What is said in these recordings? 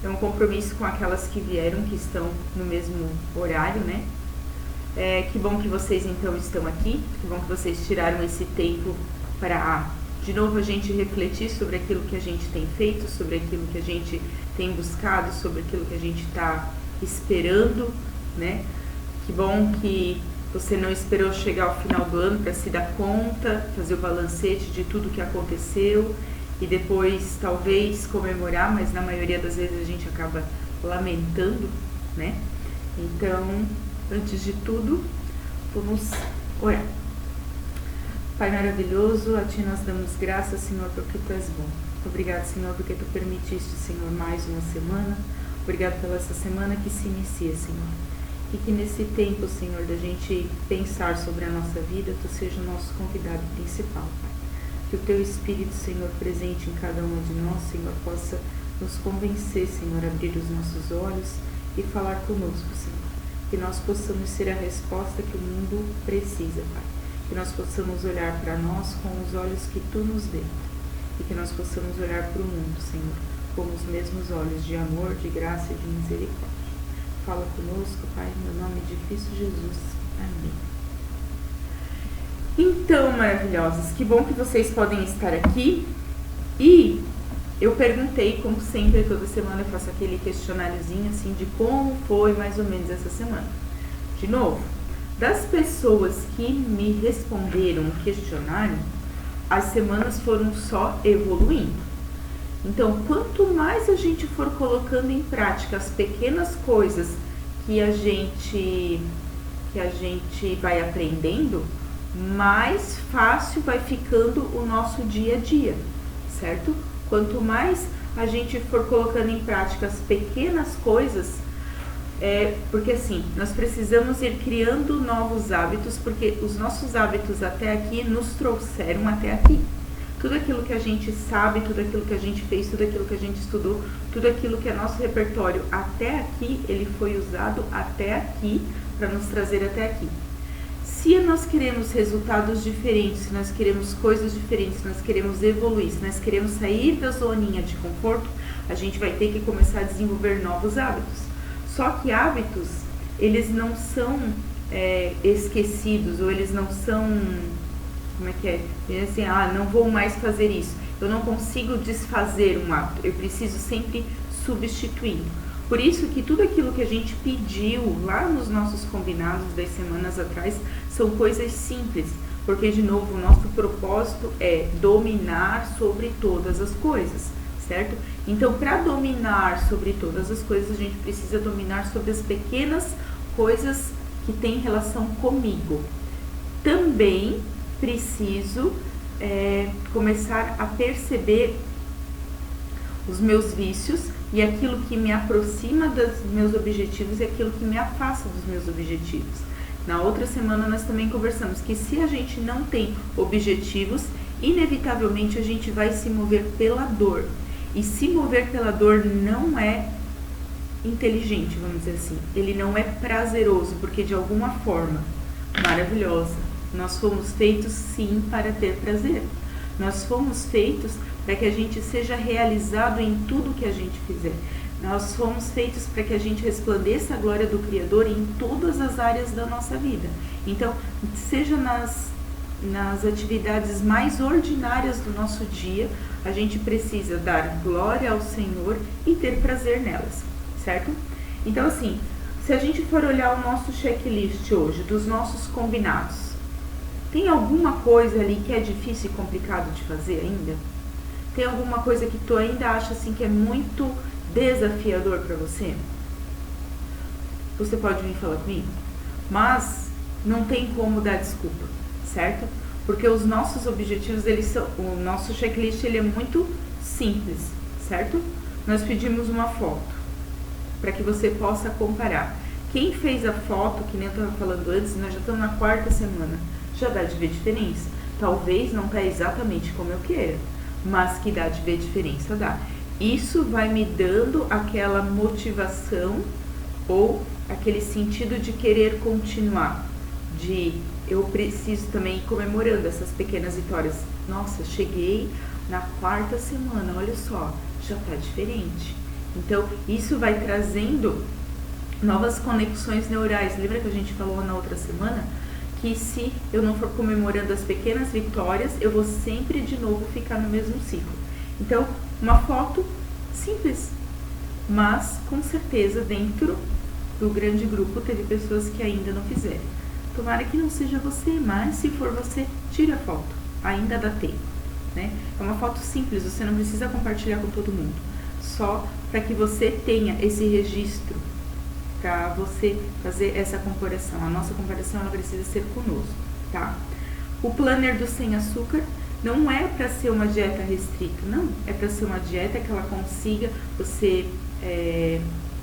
é um compromisso com aquelas que vieram, que estão no mesmo horário, né? Que bom que vocês então estão aqui, que bom que vocês tiraram esse tempo para, de novo, a gente refletir sobre aquilo que a gente tem feito, sobre aquilo que a gente tem buscado, sobre aquilo que a gente está esperando, né? Que bom que você não esperou chegar ao final do ano para se dar conta, fazer o balancete de tudo que aconteceu e depois talvez comemorar, mas na maioria das vezes a gente acaba lamentando, né? Então, antes de tudo, vamos orar. Pai maravilhoso, a Ti nós damos graças, Senhor, porque Tu és bom. Obrigado, Senhor, porque Tu permitiste, Senhor, mais uma semana. Obrigado pela essa semana que se inicia, Senhor. E que nesse tempo, Senhor, da gente pensar sobre a nossa vida, Tu seja o nosso convidado principal, Pai. Que o Teu Espírito, Senhor, presente em cada um de nós, Senhor, possa nos convencer, Senhor, a abrir os nossos olhos e falar conosco, Senhor. Que nós possamos ser a resposta que o mundo precisa, Pai. Que nós possamos olhar para nós com os olhos que Tu nos deu. E que nós possamos olhar para o mundo, Senhor, com os mesmos olhos de amor, de graça e de misericórdia. Fala conosco, Pai, em meu nome de Cristo Jesus. Amém. Então, maravilhosos, que bom que vocês podem estar aqui. E eu perguntei, como sempre, toda semana eu faço aquele questionáriozinho assim de como foi mais ou menos essa semana. De novo, das pessoas que me responderam o questionário, as semanas foram só evoluindo. Então, quanto mais a gente for colocando em prática as pequenas coisas que a gente vai aprendendo, mais fácil vai ficando o nosso dia a dia, certo? Quanto mais a gente for colocando em prática as pequenas coisas, porque assim, nós precisamos ir criando novos hábitos, porque os nossos hábitos até aqui nos trouxeram até aqui. Tudo aquilo que a gente sabe, tudo aquilo que a gente fez, tudo aquilo que a gente estudou, tudo aquilo que é nosso repertório até aqui, ele foi usado até aqui para nos trazer até aqui. Se nós queremos resultados diferentes, se nós queremos coisas diferentes, se nós queremos evoluir, se nós queremos sair da zoninha de conforto, a gente vai ter que começar a desenvolver novos hábitos. Só que hábitos, eles não são esquecidos, ou eles não são... Como é que é? Assim, não vou mais fazer isso. Eu não consigo desfazer um hábito. Eu preciso sempre substituir. Por isso que tudo aquilo que a gente pediu lá nos nossos combinados das semanas atrás são coisas simples. Porque, de novo, o nosso propósito é dominar sobre todas as coisas, certo? Então, para dominar sobre todas as coisas, a gente precisa dominar sobre as pequenas coisas que têm relação comigo. Também preciso começar a perceber os meus vícios e aquilo que me aproxima dos meus objetivos e aquilo que me afasta dos meus objetivos. Na outra semana nós também conversamos que se a gente não tem objetivos, inevitavelmente a gente vai se mover pela dor. E se mover pela dor não é inteligente, vamos dizer assim. Ele não é prazeroso, porque de alguma forma maravilhosa, nós fomos feitos sim para ter prazer. Nós fomos feitos para que a gente seja realizado em tudo que a gente fizer. Nós fomos feitos para que a gente resplandeça a glória do Criador em todas as áreas da nossa vida. Então, seja nas atividades mais ordinárias do nosso dia, a gente precisa dar glória ao Senhor e ter prazer nelas, certo? Então, assim, se a gente for olhar o nosso checklist hoje, dos nossos combinados, tem alguma coisa ali que é difícil e complicado de fazer ainda? Tem alguma coisa que tu ainda acha assim que é muito desafiador para você? Você pode vir falar comigo? Mas não tem como dar desculpa, certo? Porque os nossos objetivos, o nosso checklist ele é muito simples, certo? Nós pedimos uma foto para que você possa comparar. Quem fez a foto, que nem eu estava falando antes, nós já estamos na 4ª semana. Já dá de ver diferença. Talvez não está exatamente como eu quero, mas que dá de ver diferença, dá. Isso vai me dando aquela motivação ou aquele sentido de querer continuar, de eu preciso também ir comemorando essas pequenas vitórias. Nossa, cheguei na 4ª semana, olha só, já está diferente. Então, isso vai trazendo novas conexões neurais. Lembra que a gente falou na outra semana que se eu não for comemorando as pequenas vitórias, eu vou sempre de novo ficar no mesmo ciclo. Então, uma foto simples, mas com certeza dentro do grande grupo teve pessoas que ainda não fizeram. Tomara que não seja você, mas se for você, tira a foto, ainda dá tempo, né? É uma foto simples, você não precisa compartilhar com todo mundo, só para que você tenha esse registro, para você fazer essa comparação. A nossa comparação ela precisa ser conosco, tá? O planner do sem açúcar não é para ser uma dieta restrita, não. É para ser uma dieta que ela consiga você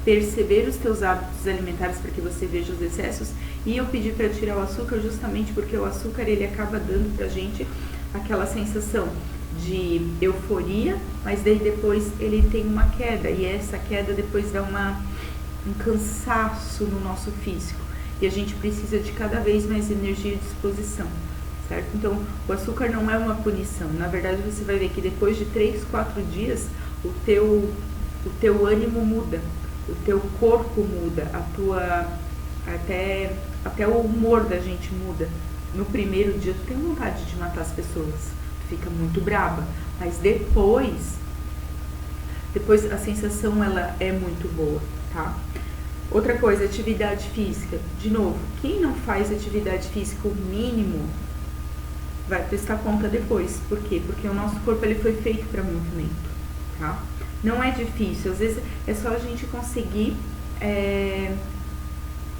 perceber os teus hábitos alimentares para que você veja os excessos. E eu pedi para tirar o açúcar justamente porque o açúcar ele acaba dando pra gente aquela sensação de euforia, mas daí depois ele tem uma queda, e essa queda depois dá um cansaço no nosso físico, e a gente precisa de cada vez mais energia e disposição, certo? Então, o açúcar não é uma punição, na verdade você vai ver que depois de 3, 4 dias, o teu ânimo muda, o teu corpo muda, até o humor da gente muda. No primeiro dia tu tem vontade de matar as pessoas, tu fica muito braba, mas depois a sensação ela é muito boa, tá? Outra coisa, atividade física. De novo, quem não faz atividade física o mínimo vai prestar conta depois. Por quê? Porque o nosso corpo ele foi feito para movimento, tá? Não é difícil, às vezes é só a gente conseguir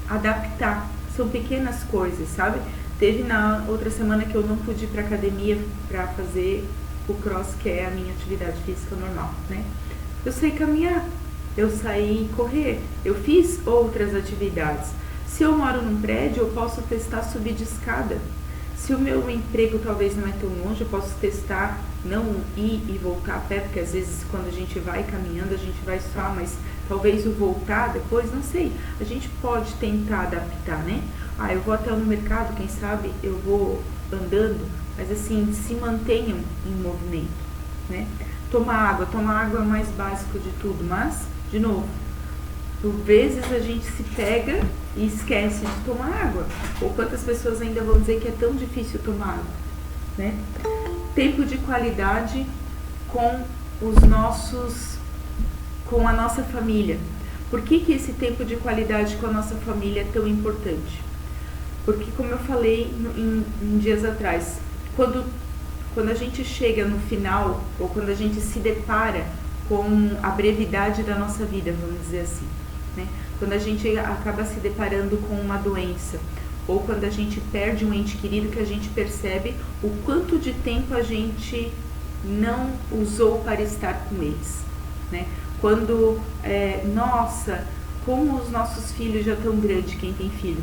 adaptar. São pequenas coisas, sabe? Teve na outra semana que eu não pude ir pra academia pra fazer o cross, que é a minha atividade física normal, né? Eu saí caminhar, eu saí correr, eu fiz outras atividades. Se eu moro num prédio, eu posso testar subir de escada. Se o meu emprego talvez não é tão longe, eu posso testar não ir e voltar a pé, porque às vezes quando a gente vai caminhando, a gente vai só, mas talvez o voltar depois, não sei. A gente pode tentar adaptar, né? Eu vou até no mercado, quem sabe eu vou andando, mas assim, se mantenham em movimento, né? Tomar água é o mais básico de tudo, mas, de novo, por vezes a gente se pega e esquece de tomar água. Ou quantas pessoas ainda vão dizer que é tão difícil tomar água, né? Tempo de qualidade com com a nossa família. Por que esse tempo de qualidade com a nossa família é tão importante? Porque, como eu falei em dias atrás, quando a gente chega no final, ou quando a gente se depara com a brevidade da nossa vida, vamos dizer assim, né? Quando a gente acaba se deparando com uma doença, ou quando a gente perde um ente querido, que a gente percebe o quanto de tempo a gente não usou para estar com eles, né? Quando, nossa, como os nossos filhos já estão grandes, quem tem filho?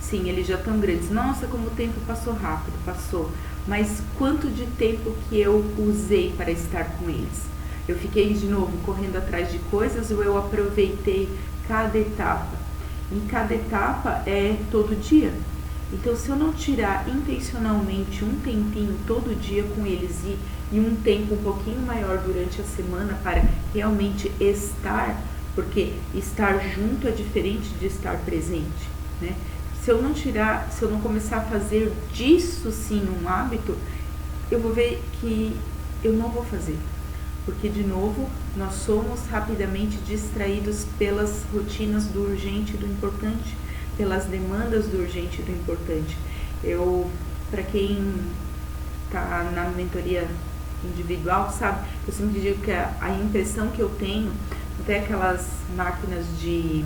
Sim, eles já estão grandes. Nossa, como o tempo passou rápido, passou. Mas quanto de tempo que eu usei para estar com eles? Eu fiquei de novo correndo atrás de coisas ou eu aproveitei cada etapa? Em cada etapa é todo dia. Então, se eu não tirar intencionalmente um tempinho todo dia com eles e um tempo um pouquinho maior durante a semana para realmente estar, porque estar junto é diferente de estar presente, né? Se eu não começar a fazer disso sim um hábito, eu vou ver que eu não vou fazer. Porque, de novo, nós somos rapidamente distraídos pelas rotinas do urgente e do importante, pelas demandas do urgente e do importante. Para quem está na mentoria individual, sabe, eu sempre digo que a impressão que eu tenho, até aquelas máquinas de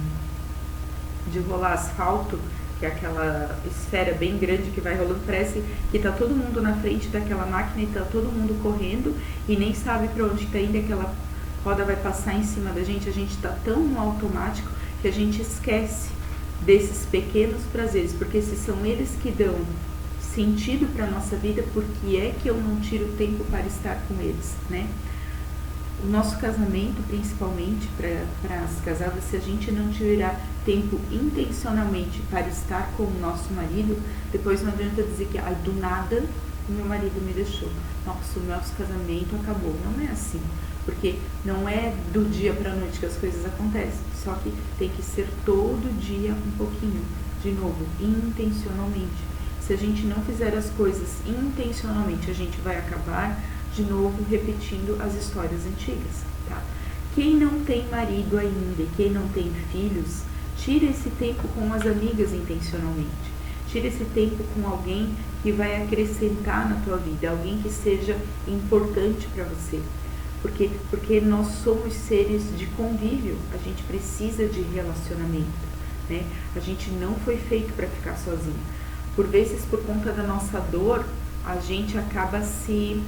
rolar asfalto, que é aquela esfera bem grande que vai rolando, parece que tá todo mundo na frente daquela máquina e tá todo mundo correndo e nem sabe para onde tá indo, aquela roda vai passar em cima da gente, a gente tá tão no automático que a gente esquece desses pequenos prazeres, porque esses são eles que dão sentido para nossa vida, porque é que eu não tiro tempo para estar com eles, né? O nosso casamento, principalmente para as casadas, se a gente não tirar tempo intencionalmente para estar com o nosso marido, depois não adianta dizer que do nada o meu marido me deixou. Nossa, o nosso casamento acabou. Não é assim. Porque não é do dia para a noite que as coisas acontecem, só que tem que ser todo dia um pouquinho, de novo, intencionalmente. Se a gente não fizer as coisas intencionalmente, a gente vai acabar de novo repetindo as histórias antigas, tá? Quem não tem marido ainda e quem não tem filhos, tira esse tempo com as amigas intencionalmente. Tira esse tempo com alguém que vai acrescentar na tua vida, alguém que seja importante para você. Porque nós somos seres de convívio, a gente precisa de relacionamento, né? A gente não foi feito para ficar sozinho. Por vezes, por conta da nossa dor, a gente acaba se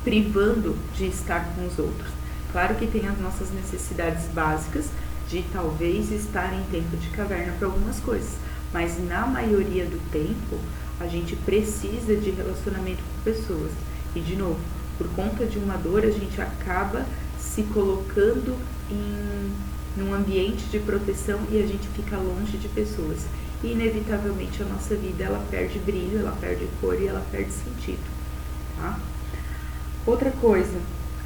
privando de estar com os outros. Claro que tem as nossas necessidades básicas de talvez estar em tempo de caverna para algumas coisas, mas na maioria do tempo a gente precisa de relacionamento com pessoas. E de novo, por conta de uma dor, a gente acaba se colocando num ambiente de proteção e a gente fica longe de pessoas. E inevitavelmente a nossa vida ela perde brilho, ela perde cor e ela perde sentido, tá? Outra coisa,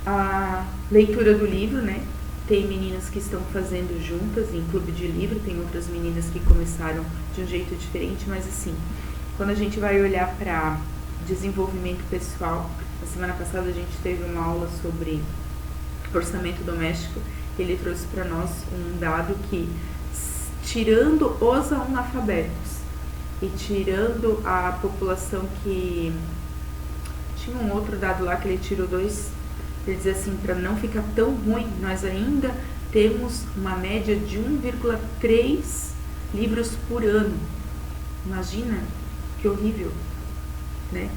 a leitura do livro, né? Tem meninas que estão fazendo juntas em clube de livro, tem outras meninas que começaram de um jeito diferente, mas assim, quando a gente vai olhar para desenvolvimento pessoal, na semana passada a gente teve uma aula sobre orçamento doméstico, ele trouxe para nós um dado que, tirando os analfabetos e tirando a população que... Tinha um outro dado lá que ele tirou dois, ele diz assim, para não ficar tão ruim, nós ainda temos uma média de 1,3 livros por ano. Imagina que horrível, né?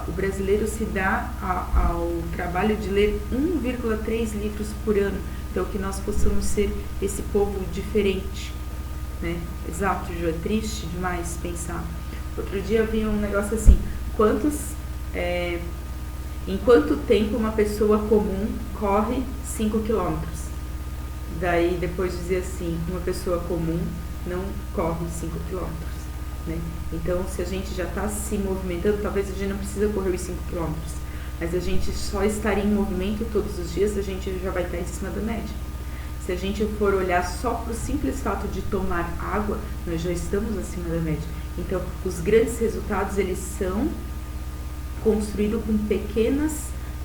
O brasileiro se dá ao trabalho de ler 1,3 livros por ano. Então, que nós possamos ser esse povo diferente, né? Exato, Ju, é triste demais pensar. Outro dia eu vi um negócio assim, em quanto tempo uma pessoa comum corre 5 quilômetros? Daí depois dizia assim, uma pessoa comum não corre 5 quilômetros. Né? Então, se a gente já está se movimentando, talvez a gente não precisa correr os 5 quilômetros, mas a gente só estar em movimento todos os dias, a gente já vai estar em cima da média. Se a gente for olhar só para o simples fato de tomar água, nós já estamos acima da média. Então, os grandes resultados, eles são construídos com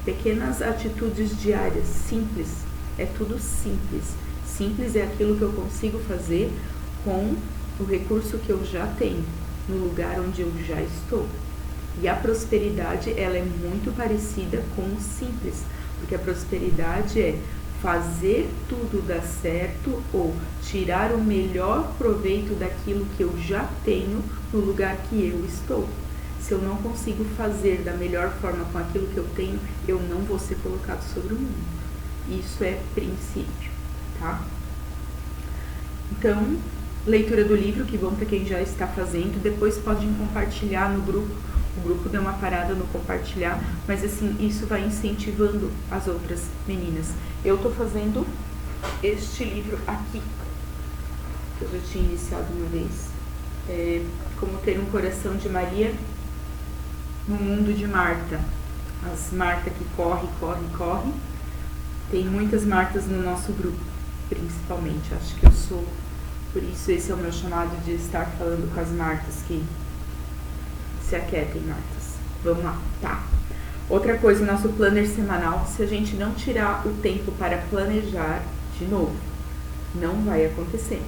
pequenas atitudes diárias, simples. É tudo simples. Simples é aquilo que eu consigo fazer com o recurso que eu já tenho, no lugar onde eu já estou. E a prosperidade, ela é muito parecida com o simples, porque a prosperidade é fazer tudo dar certo ou tirar o melhor proveito daquilo que eu já tenho no lugar que eu estou. Se eu não consigo fazer da melhor forma com aquilo que eu tenho, eu não vou ser colocado sobre o mundo. Isso é princípio, tá? Então, leitura do livro, que bom para quem já está fazendo. Depois podem compartilhar no grupo. O grupo deu uma parada no compartilhar, mas assim, isso vai incentivando as outras meninas. Eu tô fazendo este livro aqui, que eu já tinha iniciado uma vez. Como ter um coração de Maria no mundo de Marta. As Marta que corre. Tem muitas Martas no nosso grupo, principalmente. Acho que eu sou, por isso esse é o meu chamado de estar falando com as Martas que se aquietem, Martas. Vamos lá, tá? Outra coisa, nosso planner semanal, se a gente não tirar o tempo para planejar, de novo, não vai acontecer.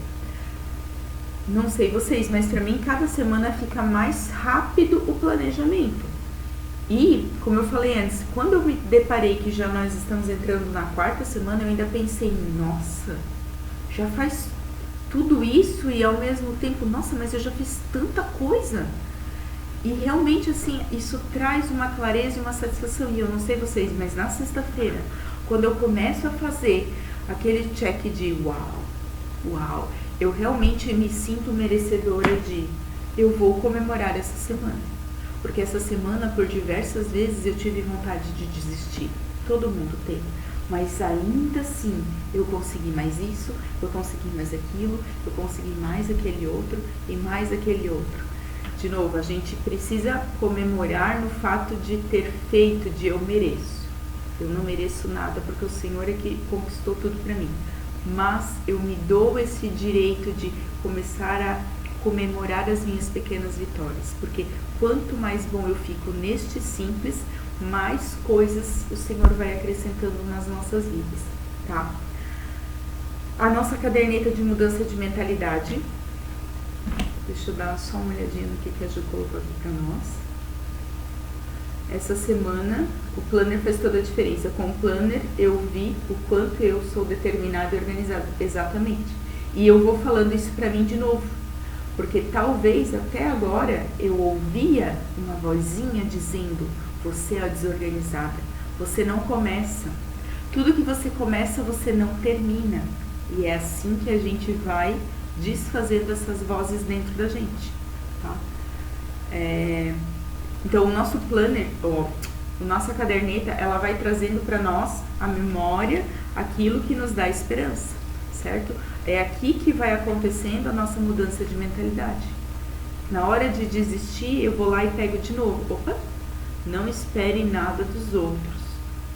Não sei vocês, mas para mim cada semana fica mais rápido o planejamento. E, como eu falei antes, quando eu me deparei que já nós estamos entrando na 4ª semana, eu ainda pensei, nossa, já faz tudo isso e ao mesmo tempo, nossa, mas eu já fiz tanta coisa. E realmente, assim, isso traz uma clareza e uma satisfação. E eu não sei vocês, mas na sexta-feira, quando eu começo a fazer aquele check de uau, eu realmente me sinto merecedora de, eu vou comemorar essa semana. Porque essa semana, por diversas vezes, eu tive vontade de desistir. Todo mundo tem. Mas ainda assim, eu consegui mais isso, eu consegui mais aquilo, eu consegui mais aquele outro e mais aquele outro. De novo, a gente precisa comemorar no fato de ter feito, de eu mereço. Eu não mereço nada, porque o Senhor é que conquistou tudo para mim. Mas eu me dou esse direito de começar a comemorar as minhas pequenas vitórias, porque quanto mais bom eu fico neste simples, mais coisas o Senhor vai acrescentando nas nossas vidas, tá? A nossa caderneta de mudança de mentalidade, deixa eu dar só uma olhadinha no que a Ju colocou aqui para nós. Essa semana o planner fez toda a diferença. Com o planner eu vi o quanto eu sou determinada e organizada, exatamente. E eu vou falando isso para mim de novo, porque talvez até agora eu ouvia uma vozinha dizendo: você é desorganizada, você não começa. Tudo que você começa, você não termina. E é assim que a gente vai desfazendo essas vozes dentro da gente, tá? Então o nosso planner, a nossa caderneta, ela vai trazendo para nós a memória, aquilo que nos dá esperança, certo? É aqui que vai acontecendo a nossa mudança de mentalidade. Na hora de desistir, eu vou lá e pego de novo. Opa! Não espere nada dos outros.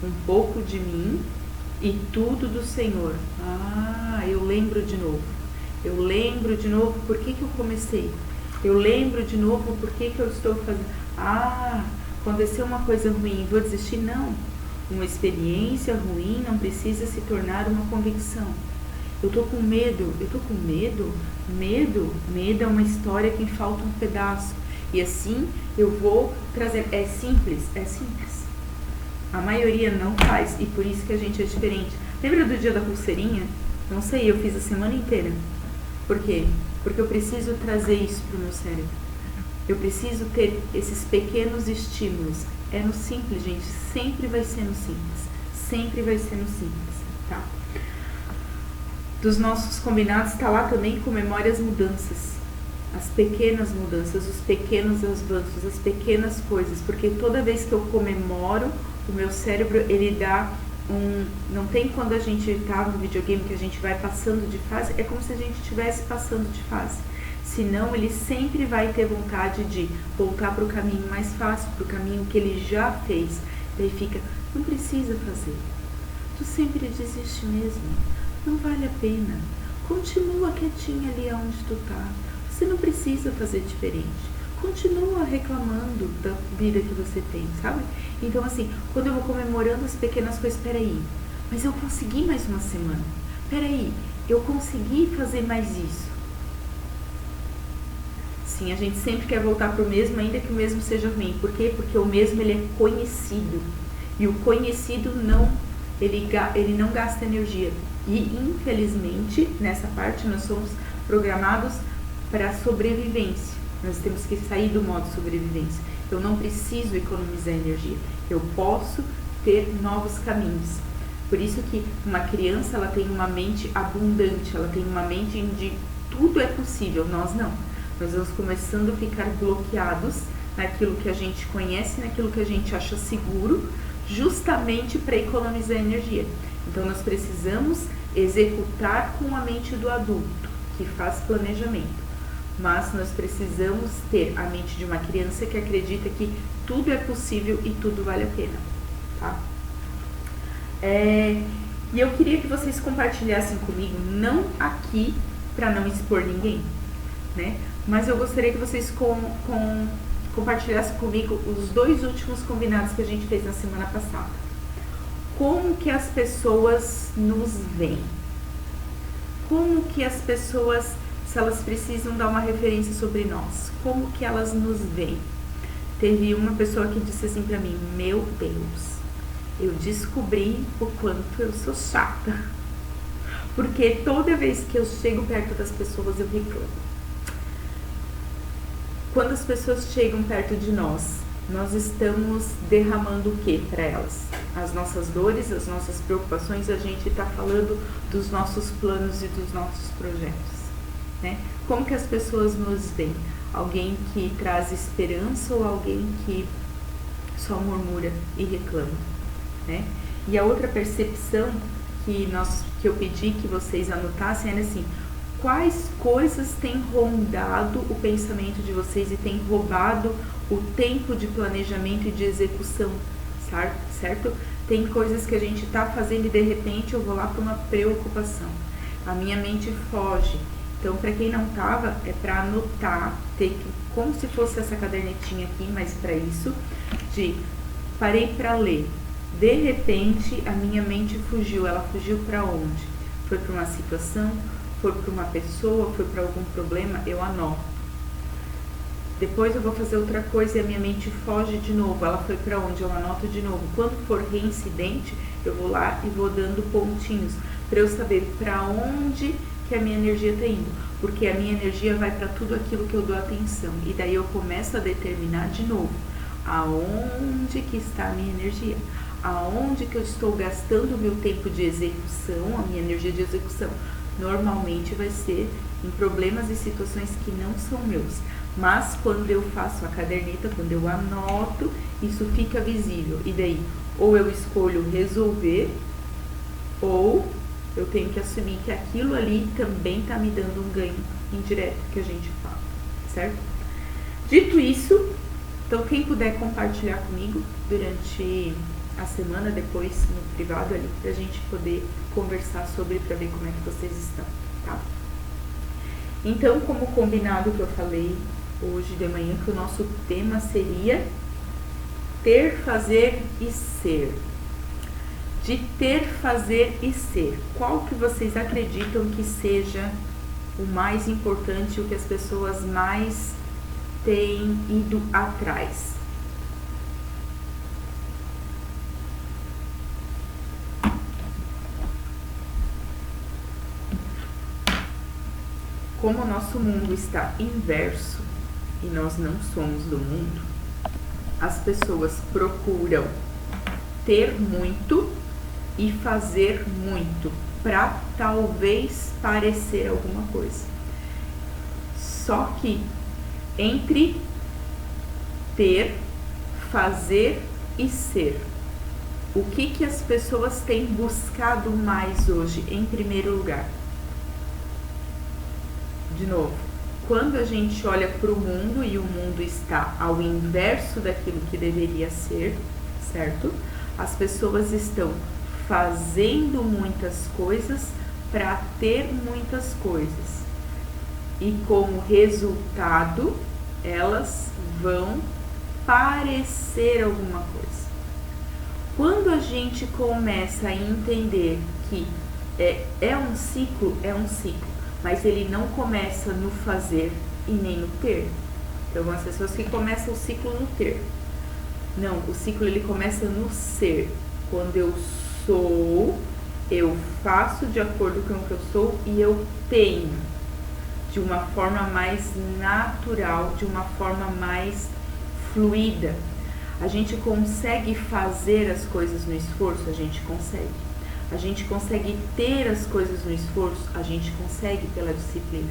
Um pouco de mim e tudo do Senhor. Eu lembro de novo. Eu lembro de novo por que eu comecei. Eu lembro de novo por que eu estou fazendo. Aconteceu uma coisa ruim, vou desistir? Não. Uma experiência ruim não precisa se tornar uma convicção. Eu tô com medo. Medo é uma história que falta um pedaço. E assim eu vou trazer. É simples. A maioria não faz, e por isso que a gente é diferente. Lembra do dia da pulseirinha? Não sei, eu fiz a semana inteira. Por quê? Porque eu preciso trazer isso pro meu cérebro. Eu preciso ter esses pequenos estímulos. É no simples, gente. Sempre vai ser no simples. Sempre vai ser no simples, tá? Dos nossos combinados está lá também comemore as mudanças. As pequenas mudanças, os pequenos avanços, as pequenas coisas. Porque toda vez que eu comemoro, o meu cérebro, ele dá não tem quando a gente tá no videogame que a gente vai passando de fase, é como se a gente estivesse passando de fase. Senão ele sempre vai ter vontade de voltar para o caminho mais fácil, para o caminho que ele já fez. Daí fica, não precisa fazer. Tu sempre desiste mesmo. Não vale a pena. Continua quietinha ali onde tu tá. Você não precisa fazer diferente. Continua reclamando da vida que você tem, sabe? Então assim, quando eu vou comemorando as pequenas coisas, peraí, mas eu consegui mais uma semana. Peraí, eu consegui fazer mais isso. Sim, a gente sempre quer voltar pro mesmo, ainda que o mesmo seja ruim. Por quê? Porque o mesmo, ele é conhecido. E o conhecido ele não gasta energia. E infelizmente, nessa parte, nós somos programados para sobrevivência. Nós temos que sair do modo sobrevivência. Eu não preciso economizar energia. Eu posso ter novos caminhos. Por isso que uma criança, ela tem uma mente abundante. Ela tem uma mente onde tudo é possível. Nós não. Nós vamos começando a ficar bloqueados naquilo que a gente conhece, naquilo que a gente acha seguro, justamente para economizar energia. Então nós precisamos executar com a mente do adulto, que faz planejamento. Mas nós precisamos ter a mente de uma criança que acredita que tudo é possível e tudo vale a pena, tá? E eu queria que vocês compartilhassem comigo, não aqui para não expor ninguém, né? Mas eu gostaria que vocês compartilhassem comigo os 2 últimos combinados que a gente fez na semana passada. Como que as pessoas nos veem? Como que as pessoas, se elas precisam dar uma referência sobre nós, como que elas nos veem? Teve uma pessoa que disse assim pra mim, meu Deus, eu descobri o quanto eu sou chata. Porque toda vez que eu chego perto das pessoas, eu reclamo. Quando as pessoas chegam perto de nós, nós estamos derramando o que para elas? As nossas dores, as nossas preocupações, a gente está falando dos nossos planos e dos nossos projetos, né? Como que as pessoas nos veem? Alguém que traz esperança ou alguém que só murmura e reclama, né? E a outra percepção que eu pedi que vocês anotassem era assim, quais coisas têm rondado o pensamento de vocês e têm roubado o tempo de planejamento e de execução, certo? Tem coisas que a gente tá fazendo e de repente eu vou lá para uma preocupação. A minha mente foge. Então, para quem não tava, é para anotar, ter como se fosse essa cadernetinha aqui, mas para isso, de parei para ler. De repente, a minha mente fugiu. Ela fugiu para onde? Foi para uma situação, foi para uma pessoa, foi para algum problema, eu anoto. Depois eu vou fazer outra coisa e a minha mente foge de novo. Ela foi para onde? Eu anoto de novo. Quando for reincidente, eu vou lá e vou dando pontinhos para eu saber para onde que a minha energia está indo. Porque a minha energia vai para tudo aquilo que eu dou atenção. E daí eu começo a determinar de novo aonde que está a minha energia. Aonde que eu estou gastando o meu tempo de execução, a minha energia de execução. Normalmente vai ser em problemas e situações que não são meus. Mas quando eu faço a caderneta, quando eu anoto, isso fica visível. E daí, ou eu escolho resolver, ou eu tenho que assumir que aquilo ali também está me dando um ganho indireto que a gente fala, certo? Dito isso, então quem puder compartilhar comigo durante a semana, depois no privado ali, pra gente poder conversar sobre, pra ver como é que vocês estão, tá? Então, como combinado que eu falei hoje de manhã, que o nosso tema seria ter, fazer e ser. De ter, fazer e ser. Qual que vocês acreditam que seja o mais importante, o que as pessoas mais têm ido atrás? Como o nosso mundo está inverso e nós não somos do mundo, as pessoas procuram ter muito e fazer muito para talvez parecer alguma coisa. Só que entre ter, fazer e ser, o que as pessoas têm buscado mais hoje em primeiro lugar? De novo, quando a gente olha para o mundo e o mundo está ao inverso daquilo que deveria ser, certo? As pessoas estão fazendo muitas coisas para ter muitas coisas. E como resultado, elas vão parecer alguma coisa. Quando a gente começa a entender que é um ciclo, mas ele não começa no fazer e nem no ter. Tem algumas pessoas que começam o ciclo no ter. Não, o ciclo ele começa no ser. Quando eu sou, eu faço de acordo com o que eu sou e eu tenho. De uma forma mais natural, de uma forma mais fluida. A gente consegue fazer as coisas no esforço? A gente consegue. A gente consegue ter as coisas no esforço? A gente consegue pela disciplina.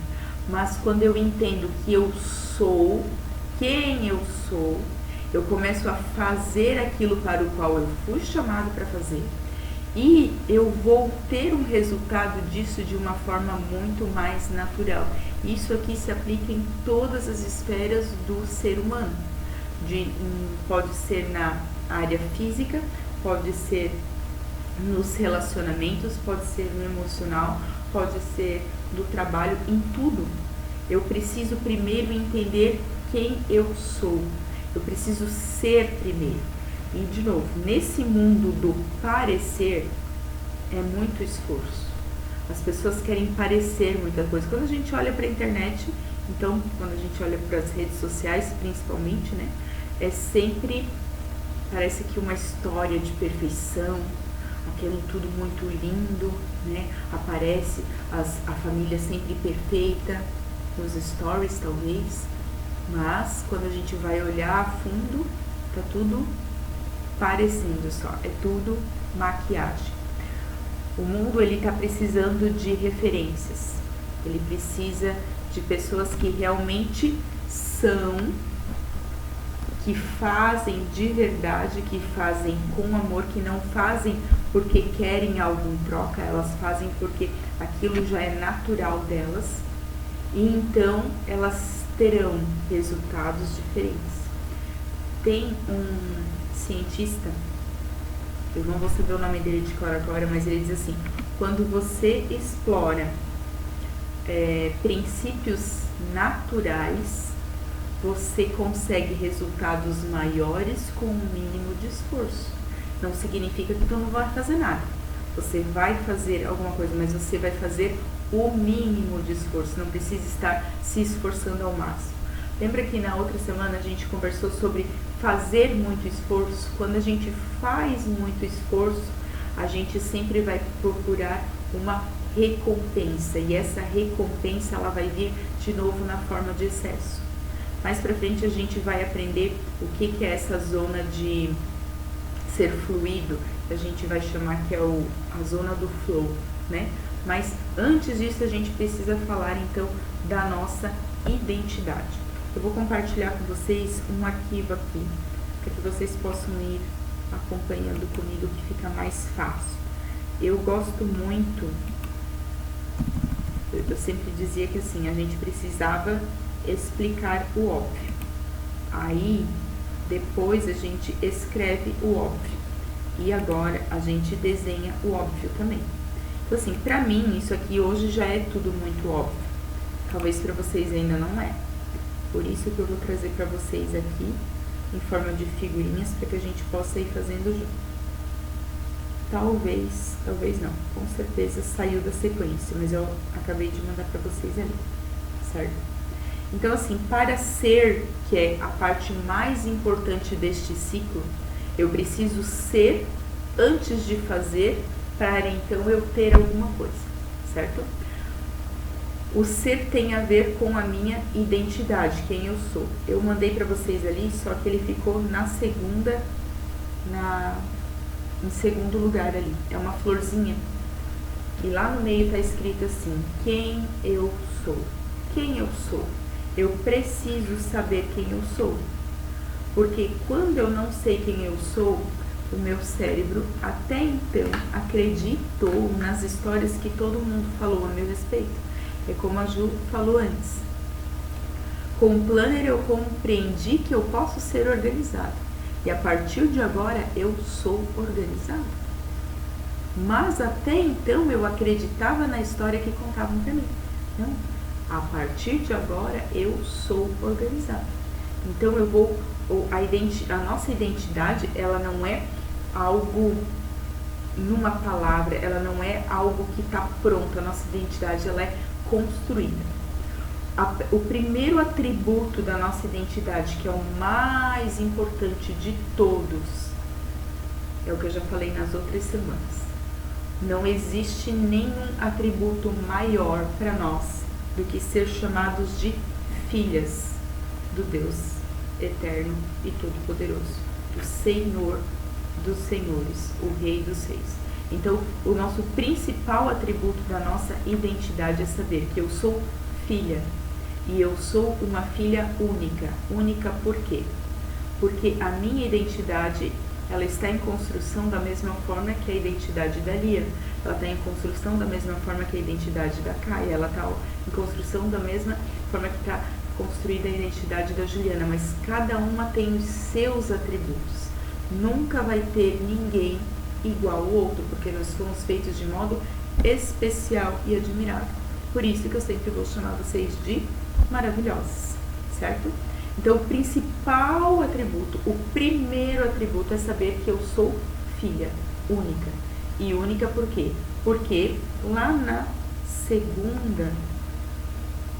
Mas quando eu entendo que eu sou, quem eu sou, eu começo a fazer aquilo para o qual eu fui chamado para fazer. E eu vou ter um resultado disso de uma forma muito mais natural. Isso aqui se aplica em todas as esferas do ser humano. Pode ser na área física, pode ser nos relacionamentos, pode ser no emocional, pode ser no trabalho, em tudo. Eu preciso primeiro entender quem eu sou. Eu preciso ser primeiro. E de novo, nesse mundo do parecer, é muito esforço. As pessoas querem parecer muita coisa. Quando a gente olha para a internet, então, quando a gente olha para as redes sociais, principalmente, né? É sempre, parece que uma história de perfeição, aquilo tudo muito lindo, né? Aparece a família sempre perfeita, nos stories talvez, mas quando a gente vai olhar a fundo, tá tudo parecendo só, é tudo maquiagem. O mundo ele tá precisando de referências, ele precisa de pessoas que realmente são, que fazem de verdade, que fazem com amor, que não fazem porque querem algo em troca, elas fazem porque aquilo já é natural delas, e então elas terão resultados diferentes. Tem um cientista eu não vou saber o nome dele de cor agora, mas ele diz assim, quando você explora princípios naturais, você consegue resultados maiores com o mínimo de esforço. Não significa que tu não vai fazer nada. Você vai fazer alguma coisa, mas você vai fazer o mínimo de esforço. Não precisa estar se esforçando ao máximo. Lembra que na outra semana a gente conversou sobre fazer muito esforço? Quando a gente faz muito esforço, a gente sempre vai procurar uma recompensa. E essa recompensa ela vai vir de novo na forma de excesso. Mais pra frente a gente vai aprender o que é essa zona de ser fluido, que a gente vai chamar que é a zona do flow, né? Mas antes disso a gente precisa falar então da nossa identidade. Eu vou compartilhar com vocês um arquivo aqui, para que vocês possam ir acompanhando comigo, que fica mais fácil. Eu gosto muito, eu sempre dizia que assim, a gente precisava explicar o óbvio. Aí, depois a gente escreve o óbvio. E agora a gente desenha o óbvio também. Então assim, pra mim isso aqui hoje já é tudo muito óbvio. Talvez pra vocês ainda não é. Por isso que eu vou trazer pra vocês aqui, em forma de figurinhas, para que a gente possa ir fazendo junto. Talvez não. Com certeza saiu da sequência, mas eu acabei de mandar pra vocês ali, certo? Então assim, para ser, que é a parte mais importante deste ciclo, eu preciso ser antes de fazer, para então eu ter alguma coisa, certo? O ser tem a ver com a minha identidade, quem eu sou. Eu mandei para vocês ali, só que ele ficou em segundo lugar ali. É uma florzinha. E lá no meio está escrito assim, quem eu sou. Quem eu sou? Eu preciso saber quem eu sou. Porque quando eu não sei quem eu sou, o meu cérebro até então acreditou nas histórias que todo mundo falou a meu respeito. É como a Ju falou antes. Com o planner eu compreendi que eu posso ser organizado. E a partir de agora eu sou organizado. Mas até então eu acreditava na história que contavam para mim. Não. A partir de agora eu sou organizado. Então eu vou, a nossa identidade, ela não é algo numa palavra, ela não é algo que está pronto. A nossa identidade, ela é construída. O primeiro atributo da nossa identidade, que é o mais importante de todos, é o que eu já falei nas outras semanas. Não existe nenhum atributo maior para nós do que ser chamados de filhas do Deus eterno e todo-poderoso, o Senhor dos senhores, o Rei dos reis. Então, o nosso principal atributo da nossa identidade é saber que eu sou filha e eu sou uma filha única. Única por quê? Porque a minha identidade, ela está em construção da mesma forma que a identidade da Lia. Ela está em construção da mesma forma que a identidade da Caia. Ela está em construção da mesma forma que está construída a identidade da Juliana. Mas cada uma tem os seus atributos. Nunca vai ter ninguém igual ao outro, porque nós fomos feitos de modo especial e admirável. Por isso que eu sempre vou chamar vocês de maravilhosos, certo? Então, o principal atributo, o primeiro atributo é saber que eu sou filha única. E única por quê? Porque lá na segunda,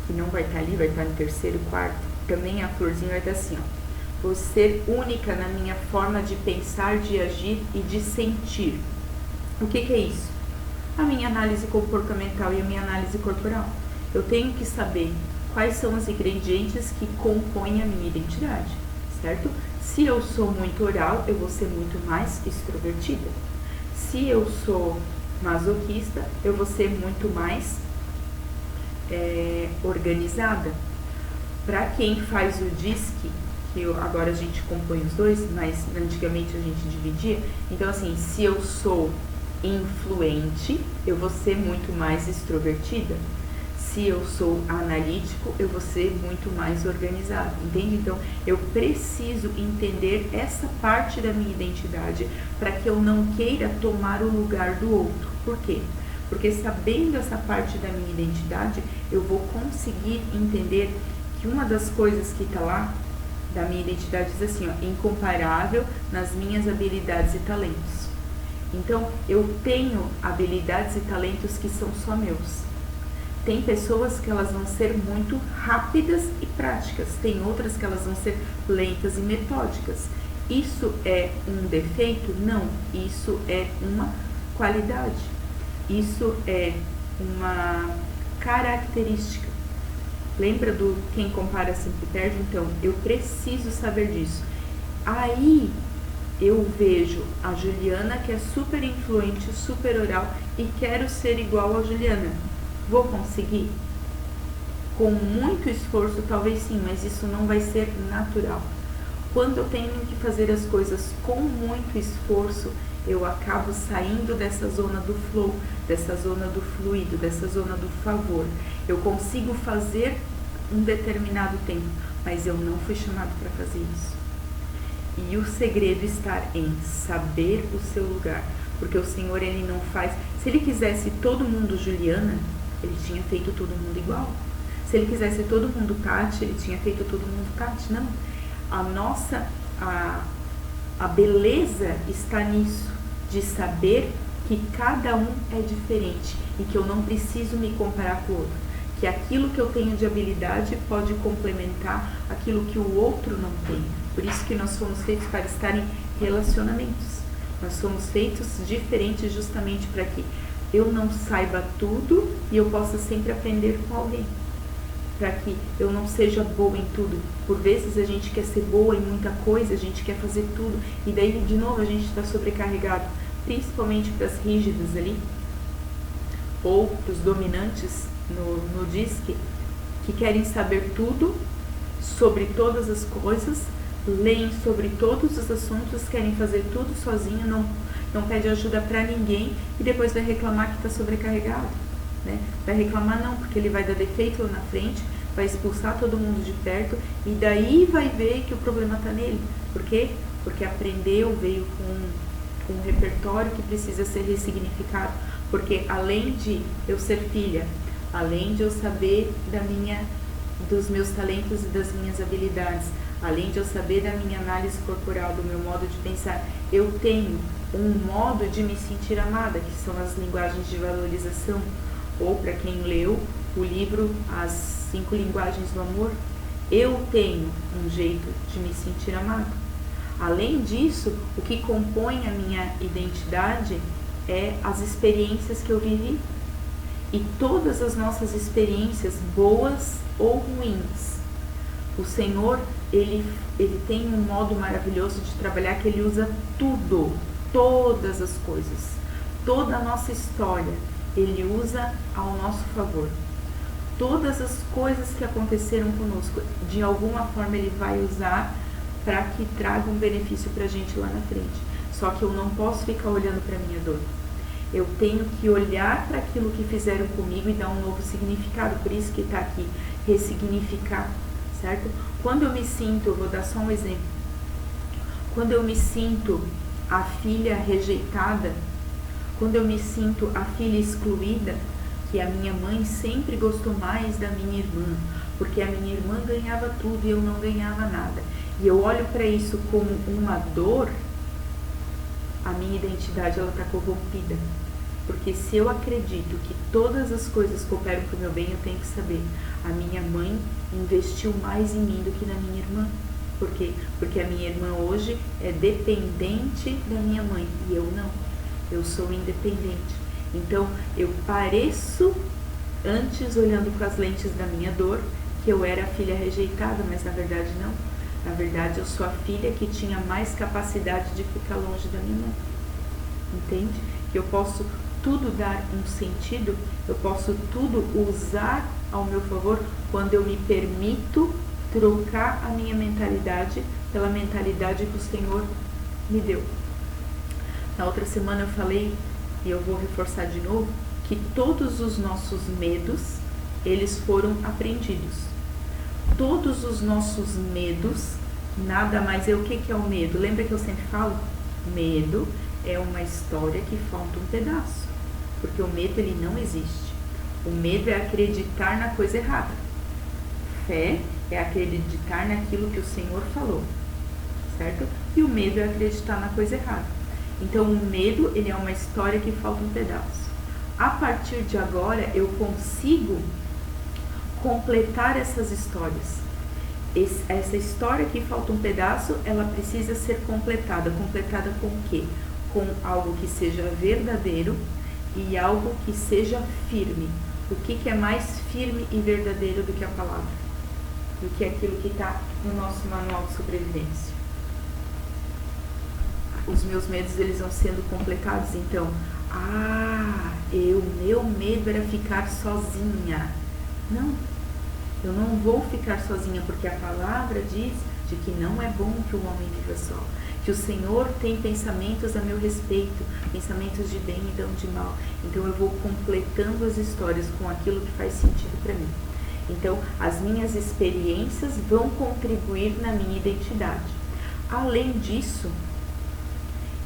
que não vai estar ali, vai estar no terceiro e quarto, também a florzinha vai estar assim, ó. Vou ser única na minha forma de pensar, de agir e de sentir. O que é isso? A minha análise comportamental e a minha análise corporal. Eu tenho que saber quais são os ingredientes que compõem a minha identidade, certo? Se eu sou muito oral, eu vou ser muito mais extrovertida. Se eu sou masoquista, eu vou ser muito mais organizada. Para quem faz o DISC, que agora a gente compõe os dois, mas antigamente a gente dividia. Então, assim, se eu sou influente, eu vou ser muito mais extrovertida. Se eu sou analítico, eu vou ser muito mais organizado, entende? Então, eu preciso entender essa parte da minha identidade para que eu não queira tomar o lugar do outro. Por quê? Porque sabendo essa parte da minha identidade, eu vou conseguir entender que uma das coisas que está lá, da minha identidade, diz assim, ó, incomparável nas minhas habilidades e talentos. Então, eu tenho habilidades e talentos que são só meus. Tem pessoas que elas vão ser muito rápidas e práticas, tem outras que elas vão ser lentas e metódicas. Isso é um defeito? Não, isso é uma qualidade, isso é uma característica. Lembra do quem compara sempre perde? Então, eu preciso saber disso. Aí eu vejo a Juliana, que é super influente, super oral, e quero ser igual a Juliana. Vou conseguir? Com muito esforço, talvez sim, mas isso não vai ser natural. Quando eu tenho que fazer as coisas com muito esforço, eu acabo saindo dessa zona do flow, dessa zona do fluido, dessa zona do favor. Eu consigo fazer um determinado tempo, mas eu não fui chamado para fazer isso. E o segredo está em saber o seu lugar, porque o Senhor, Ele não faz... Se Ele quisesse todo mundo Juliana, Ele tinha feito todo mundo igual. Se Ele quisesse todo mundo Tati, Ele tinha feito todo mundo Tati. Não. A beleza está nisso, de saber que cada um é diferente e que eu não preciso me comparar com o outro. Que aquilo que eu tenho de habilidade pode complementar aquilo que o outro não tem. Por isso que nós fomos feitos para estar em relacionamentos. Nós somos feitos diferentes justamente para que eu não saiba tudo e eu possa sempre aprender com alguém. Para que eu não seja boa em tudo. Por vezes a gente quer ser boa em muita coisa, a gente quer fazer tudo. E daí, de novo, a gente está sobrecarregado. Principalmente para as rígidas ali. Ou para os dominantes no DISC, que querem saber tudo sobre todas as coisas, leem sobre todos os assuntos, querem fazer tudo sozinho, não pede ajuda para ninguém e depois vai reclamar que está sobrecarregado, né? Vai reclamar não, porque ele vai dar defeito lá na frente, vai expulsar todo mundo de perto e daí vai ver que o problema está nele. Por quê? Porque aprendeu, veio com um repertório que precisa ser ressignificado. Porque além de eu ser filha, além de eu saber dos meus talentos e das minhas habilidades, além de eu saber da minha análise corporal, do meu modo de pensar, eu tenho um modo de me sentir amada, que são as linguagens de valorização, ou para quem leu o livro As 5 Linguagens do Amor, eu tenho um jeito de me sentir amada. Além disso, o que compõe a minha identidade é as experiências que eu vivi. E todas as nossas experiências, boas ou ruins, o Senhor, Ele tem um modo maravilhoso de trabalhar que Ele usa tudo, todas as coisas, toda a nossa história, Ele usa ao nosso favor. Todas as coisas que aconteceram conosco, de alguma forma Ele vai usar para que traga um benefício para a gente lá na frente. Só que eu não posso ficar olhando para a minha dor. Eu tenho que olhar para aquilo que fizeram comigo e dar um novo significado. Por isso que está aqui, ressignificar, certo? Quando eu me sinto, eu vou dar só um exemplo. Quando eu me sinto a filha rejeitada, quando eu me sinto a filha excluída, que a minha mãe sempre gostou mais da minha irmã, porque a minha irmã ganhava tudo e eu não ganhava nada. E eu olho para isso como uma dor, a minha identidade ela está corrompida. Porque se eu acredito que todas as coisas cooperam para o meu bem, eu tenho que saber, a minha mãe investiu mais em mim do que na minha irmã. Por quê? Porque a minha irmã hoje é dependente da minha mãe e eu não. Eu sou independente. Então, eu pareço, antes olhando com as lentes da minha dor, que eu era a filha rejeitada, mas na verdade não. Na verdade, eu sou a filha que tinha mais capacidade de ficar longe da minha mãe. Entende? Que eu posso tudo dar um sentido, eu posso tudo usar ao meu favor quando eu me permito trocar a minha mentalidade pela mentalidade que o Senhor me deu. Na outra semana eu falei, e eu vou reforçar de novo, que todos os nossos medos, eles foram aprendidos. Todos os nossos medos, nada mais é o que é o medo? Lembra que eu sempre falo? Medo é uma história que falta um pedaço, porque o medo ele não existe. O medo é acreditar na coisa errada. Fé é acreditar naquilo que o Senhor falou, certo? E o medo é acreditar na coisa errada. Então o medo ele é uma história que falta um pedaço. A partir de agora eu consigo completar essas histórias. Essa história que falta um pedaço, ela precisa ser completada. Completada com o quê? Com algo que seja verdadeiro e algo que seja firme. O que é mais firme e verdadeiro do que a palavra? Do que aquilo que está no nosso manual de sobrevivência? Os meus medos, eles vão sendo completados. Então, meu medo era ficar sozinha. Não, eu não vou ficar sozinha, porque a palavra diz de que não é bom que o homem viva só. Que o Senhor tem pensamentos a meu respeito, pensamentos de bem e não de mal. Então eu vou completando as histórias com aquilo que faz sentido para mim. Então as minhas experiências vão contribuir na minha identidade. Além disso,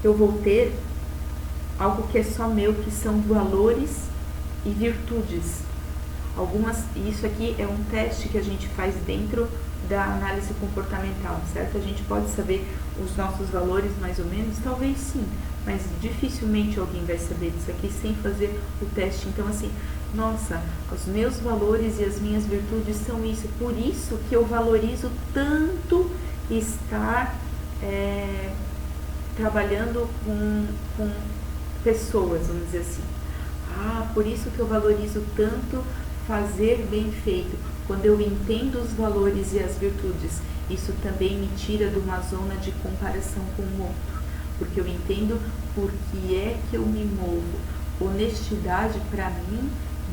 eu vou ter algo que é só meu, que são valores e virtudes. Isso aqui é um teste que a gente faz dentro da análise comportamental, certo? A gente pode saber os nossos valores mais ou menos? Talvez sim, mas dificilmente alguém vai saber disso aqui sem fazer o teste. Então assim, nossa, os meus valores e as minhas virtudes são isso, por isso que eu valorizo tanto estar trabalhando com pessoas, vamos dizer assim. Por isso que eu valorizo tanto fazer bem feito. Quando eu entendo os valores e as virtudes, isso também me tira de uma zona de comparação com o outro, porque eu entendo por que é que eu me movo. Honestidade, para mim,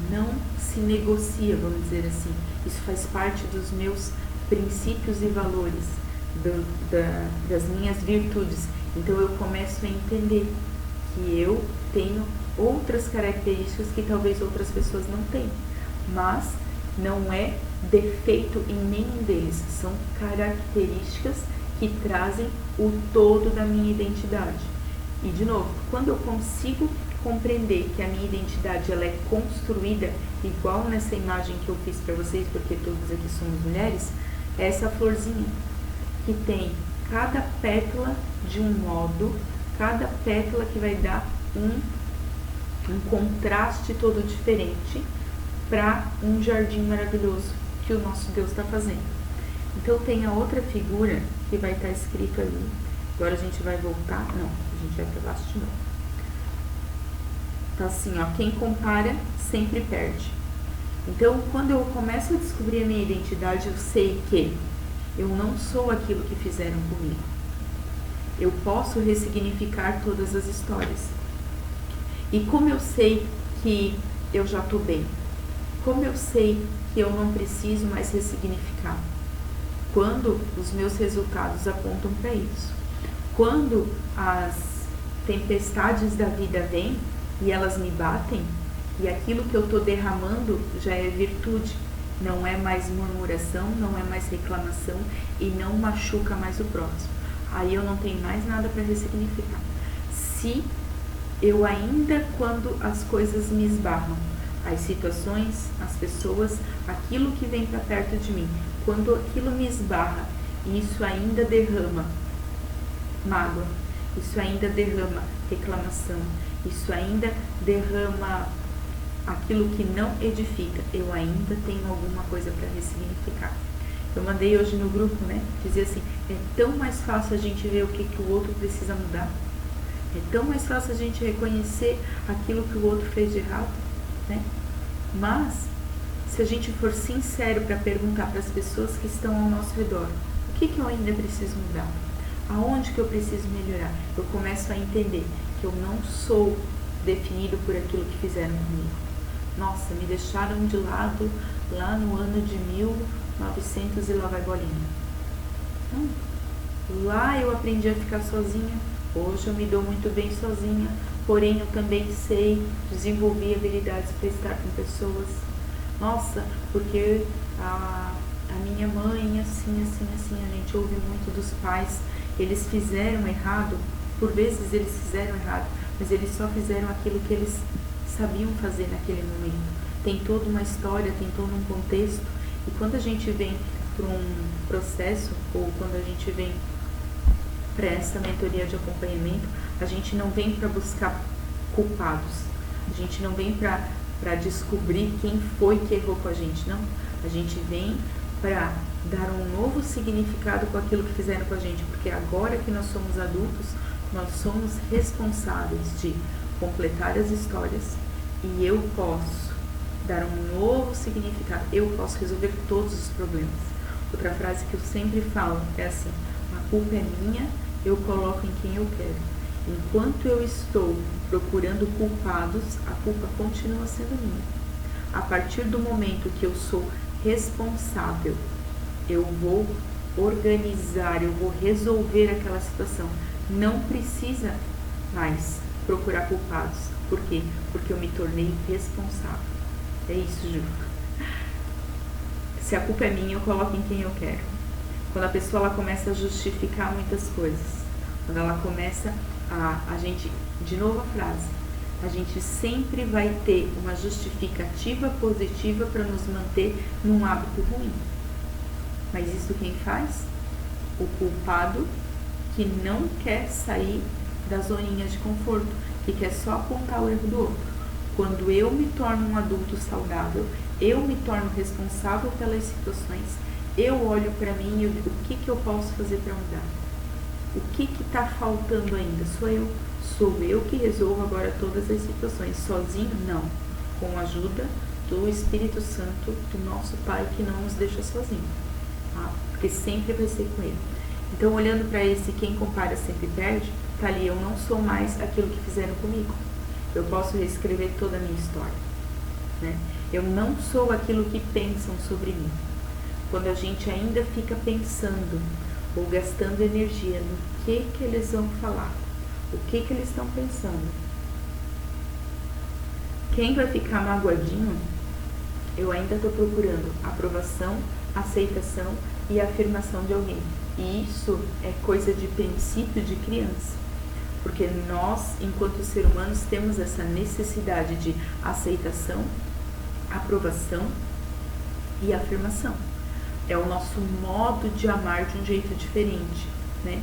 não se negocia, vamos dizer assim. Isso faz parte dos meus princípios e valores, das minhas virtudes. Então eu começo a entender que eu tenho outras características que talvez outras pessoas não tenham, mas não é defeito em nenhum deles, são características que trazem o todo da minha identidade. E de novo, quando eu consigo compreender que a minha identidade ela é construída igual nessa imagem que eu fiz para vocês, porque todos aqui somos mulheres, é essa florzinha que tem cada pétala de um modo, cada pétala que vai dar um contraste todo diferente para um jardim maravilhoso que o nosso Deus está fazendo. Então tem a outra figura que vai estar escrito ali. Agora a gente vai voltar, não, a gente vai para baixo de novo. Tá assim, ó, quem compara sempre perde. Então quando eu começo a descobrir a minha identidade, eu sei que eu não sou aquilo que fizeram comigo. Eu posso ressignificar todas as histórias. E como eu sei que eu já estou bem? Como eu sei que eu não preciso mais ressignificar? Quando os meus resultados apontam para isso. Quando as tempestades da vida vêm e elas me batem, e aquilo que eu estou derramando já é virtude, não é mais murmuração, não é mais reclamação e não machuca mais o próximo. Aí eu não tenho mais nada para ressignificar. Se eu ainda, quando as coisas me esbarram, as situações, as pessoas, aquilo que vem para perto de mim, quando aquilo me esbarra, isso ainda derrama mágoa, isso ainda derrama reclamação, isso ainda derrama aquilo que não edifica, eu ainda tenho alguma coisa para ressignificar. Eu mandei hoje no grupo, né, dizer assim, é tão mais fácil a gente ver o que o outro precisa mudar, é tão mais fácil a gente reconhecer aquilo que o outro fez de errado, né? Mas, se a gente for sincero para perguntar para as pessoas que estão ao nosso redor, o que eu ainda preciso mudar? Aonde que eu preciso melhorar? Eu começo a entender que eu não sou definido por aquilo que fizeram comigo. Nossa, me deixaram de lado lá no ano de 1900 e lá vai bolinha. Não. Lá eu aprendi a ficar sozinha. Hoje eu me dou muito bem sozinha. Porém, eu também sei desenvolver habilidades para estar com pessoas. Nossa, porque a minha mãe, assim, a gente ouve muito dos pais, eles fizeram errado, por vezes eles fizeram errado, mas eles só fizeram aquilo que eles sabiam fazer naquele momento. Tem toda uma história, tem todo um contexto, e quando a gente vem para um processo, ou quando a gente vem para essa mentoria de acompanhamento, a gente não vem para buscar culpados, a gente não vem para descobrir quem foi que errou com a gente, não. A gente vem para dar um novo significado com aquilo que fizeram com a gente, porque agora que nós somos adultos, nós somos responsáveis de completar as histórias e eu posso dar um novo significado, eu posso resolver todos os problemas. Outra frase que eu sempre falo é assim: a culpa é minha, eu coloco em quem eu quero. Enquanto eu estou procurando culpados, a culpa continua sendo minha. A partir do momento que eu sou responsável, eu vou organizar, eu vou resolver aquela situação. Não precisa mais procurar culpados. Por quê? Porque eu me tornei responsável. É isso, Ju. Se a culpa é minha, eu coloco em quem eu quero. Quando a pessoa ela começa a justificar muitas coisas, quando ela começa a gente, de novo a frase, a gente sempre vai ter uma justificativa positiva para nos manter num hábito ruim. Mas isso quem faz? O culpado que não quer sair da zoninha de conforto, que quer só apontar o erro do outro. Quando eu me torno um adulto saudável, eu me torno responsável pelas situações, eu olho para mim e digo, o que eu posso fazer para mudar? O que está faltando ainda? Sou eu que resolvo agora todas as situações. Sozinho? Não. Com a ajuda do Espírito Santo, do nosso Pai, que não nos deixa sozinho. Tá? Porque sempre vai ser com Ele. Então, olhando para esse quem compara sempre perde, tá ali, eu não sou mais aquilo que fizeram comigo. Eu posso reescrever toda a minha história. Né? Eu não sou aquilo que pensam sobre mim. Quando a gente ainda fica pensando ou gastando energia no que eles vão falar, o que eles estão pensando, quem vai ficar magoadinho, eu ainda estou procurando aprovação, aceitação e afirmação de alguém. E isso é coisa de princípio de criança. Porque nós, enquanto seres humanos, temos essa necessidade de aceitação, aprovação e afirmação. É o nosso modo de amar de um jeito diferente, né?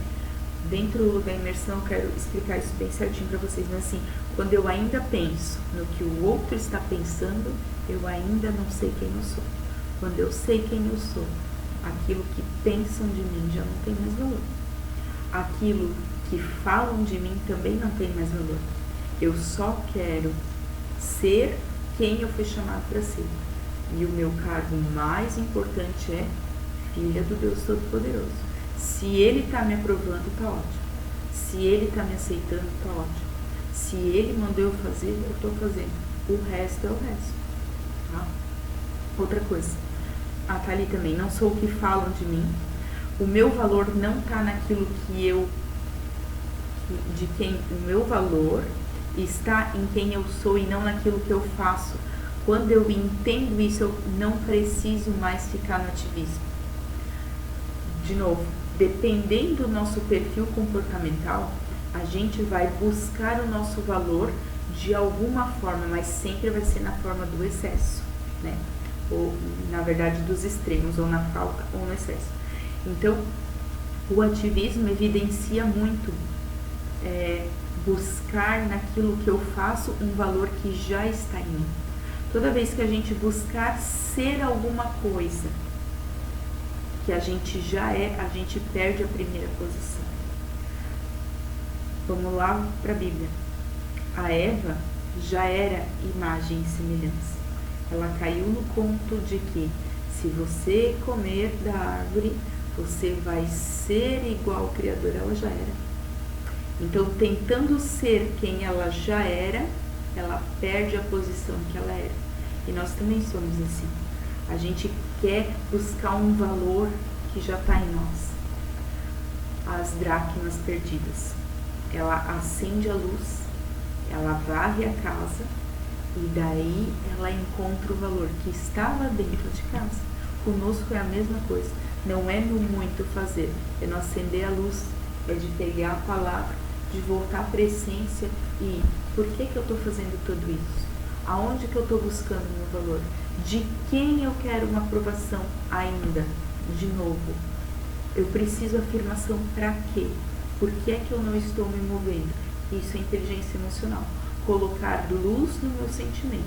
Dentro da imersão, eu quero explicar isso bem certinho para vocês. Mas assim, quando eu ainda penso no que o outro está pensando, eu ainda não sei quem eu sou. Quando eu sei quem eu sou, aquilo que pensam de mim já não tem mais valor. Aquilo que falam de mim também não tem mais valor. Eu só quero ser quem eu fui chamado para ser. E o meu cargo mais importante é filha do Deus Todo-Poderoso. Se Ele está me aprovando, está ótimo. Se Ele está me aceitando, está ótimo. Se Ele mandou eu fazer, eu estou fazendo. O resto é o resto. Tá? Outra coisa. Tá ali também. Não sou o que falam de mim. O meu valor não está naquilo que eu... O meu valor está em quem eu sou e não naquilo que eu faço. Quando eu entendo isso, eu não preciso mais ficar no ativismo. De novo, dependendo do nosso perfil comportamental, a gente vai buscar o nosso valor de alguma forma, mas sempre vai ser na forma do excesso, né? Ou, na verdade, dos extremos, ou na falta ou no excesso. Então, o ativismo evidencia muito buscar naquilo que eu faço um valor que já está em mim. Toda vez que a gente buscar ser alguma coisa que a gente já é, a gente perde a primeira posição. Vamos lá para a Bíblia. A Eva já era imagem e semelhança. Ela caiu no conto de que se você comer da árvore, você vai ser igual ao Criador. Ela já era. Então, tentando ser quem ela já era, ela perde a posição que ela era. E nós também somos assim. A gente quer buscar um valor que já está em nós. As dracmas perdidas. Ela acende a luz, ela varre a casa E daí ela encontra o valor que estava dentro de casa. Conosco é a mesma coisa. Não é no muito fazer, é no acender a luz, é de pegar a palavra, de voltar para a essência e por que eu estou fazendo tudo isso? Aonde que eu estou buscando o meu valor? De quem eu quero uma aprovação ainda? De novo, eu preciso afirmação para quê? Por que é que eu não estou me movendo? Isso é inteligência emocional. Colocar luz no meu sentimento,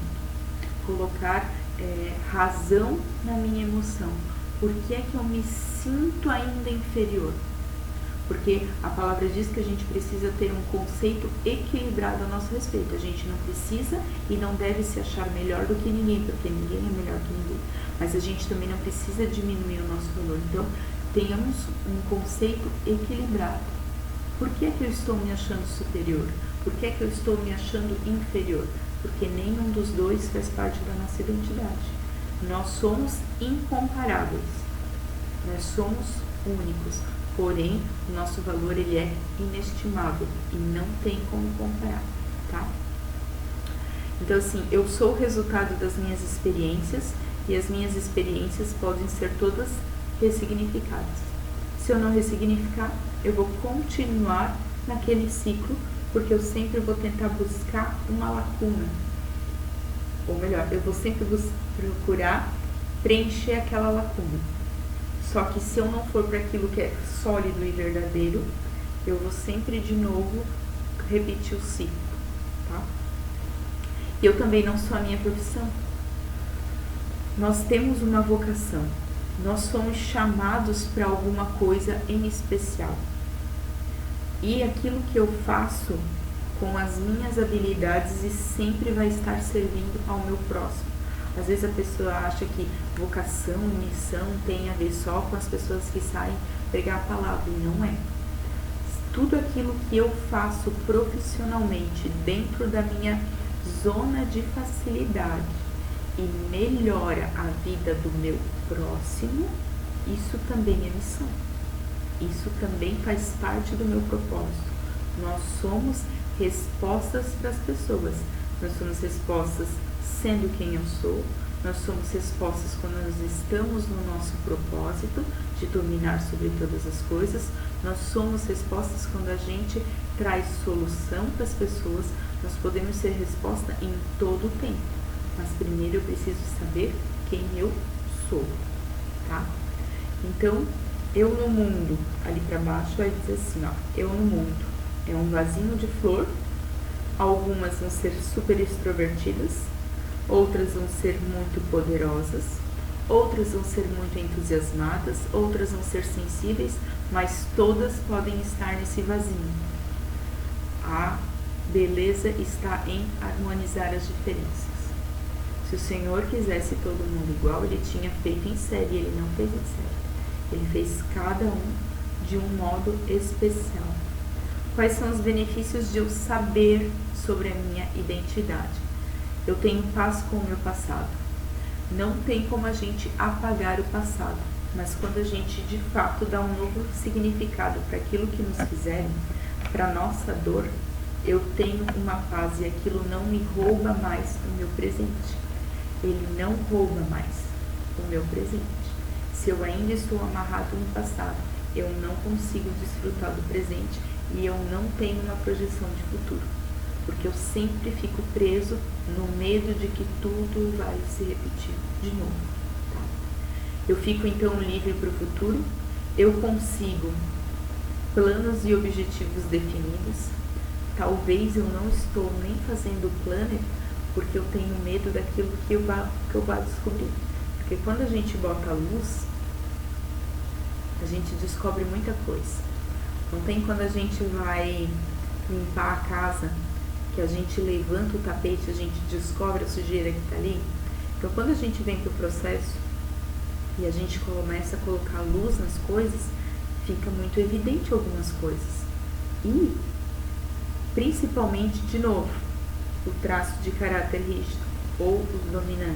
colocar razão na minha emoção. Por que é que eu me sinto ainda inferior? Porque a palavra diz que a gente precisa ter um conceito equilibrado a nosso respeito. A gente não precisa e não deve se achar melhor do que ninguém, porque ninguém é melhor que ninguém. Mas a gente também não precisa diminuir o nosso valor. Então, tenhamos um conceito equilibrado. Por que é que eu estou me achando superior? Por que é que eu estou me achando inferior? Porque nenhum dos dois faz parte da nossa identidade. Nós somos incomparáveis. Nós somos únicos. Porém, o nosso valor ele é inestimável e não tem como comparar, tá? Então, assim, eu sou o resultado das minhas experiências e as minhas experiências podem ser todas ressignificadas. Se eu não ressignificar, eu vou continuar naquele ciclo, porque eu sempre vou tentar buscar uma lacuna. Ou melhor, eu vou sempre procurar preencher aquela lacuna. Só que se eu não for para aquilo que é sólido e verdadeiro, eu vou sempre de novo repetir o ciclo, tá? E eu também não sou a minha profissão. Nós temos uma vocação. Nós somos chamados para alguma coisa em especial. E aquilo que eu faço com as minhas habilidades e sempre vai estar servindo ao meu próximo. Às vezes a pessoa acha que vocação e missão tem a ver só com as pessoas que saem pregar a palavra, e não é. Tudo aquilo que eu faço profissionalmente dentro da minha zona de facilidade e melhora a vida do meu próximo, isso também é missão. Isso também faz parte do meu propósito. Nós somos respostas para as pessoas. Nós somos respostas sendo quem eu sou. Nós somos respostas quando nós estamos no nosso propósito de dominar sobre todas as coisas. Nós somos respostas quando a gente traz solução para as pessoas. Nós podemos ser resposta em todo o tempo. Mas primeiro eu preciso saber quem eu sou, tá? Então, eu no mundo, ali para baixo vai dizer assim, ó, eu no mundo é um vasinho de flor, algumas vão ser super extrovertidas, outras vão ser muito poderosas, outras vão ser muito entusiasmadas, outras vão ser sensíveis, mas todas podem estar nesse vasinho. A beleza está em harmonizar as diferenças. Se o Senhor quisesse todo mundo igual, Ele tinha feito em série, Ele não fez em série. Ele fez cada um de um modo especial. Quais são os benefícios de eu saber sobre a minha identidade? Eu tenho paz com o meu passado. Não tem como a gente apagar o passado, mas quando a gente de fato dá um novo significado para aquilo que nos fizerem, para a nossa dor, eu tenho uma paz e aquilo não me rouba mais o meu presente. Ele não rouba mais o meu presente. Se eu ainda estou amarrado no passado, eu não consigo desfrutar do presente e eu não tenho uma projeção de futuro, porque eu sempre fico preso no medo de que tudo vai se repetir de novo. Tá? Eu fico então livre para o futuro, eu consigo planos e objetivos definidos. Talvez eu não estou nem fazendo planner porque eu tenho medo daquilo que eu vá descobrir. Porque quando a gente bota a luz, a gente descobre muita coisa. Não tem quando a gente vai limpar a casa, que a gente levanta o tapete, a gente descobre a sujeira que está ali. Então quando a gente vem para o processo e a gente começa a colocar luz nas coisas, fica muito evidente algumas coisas. E, principalmente, de novo, o traço de caráter rígido ou os dominantes.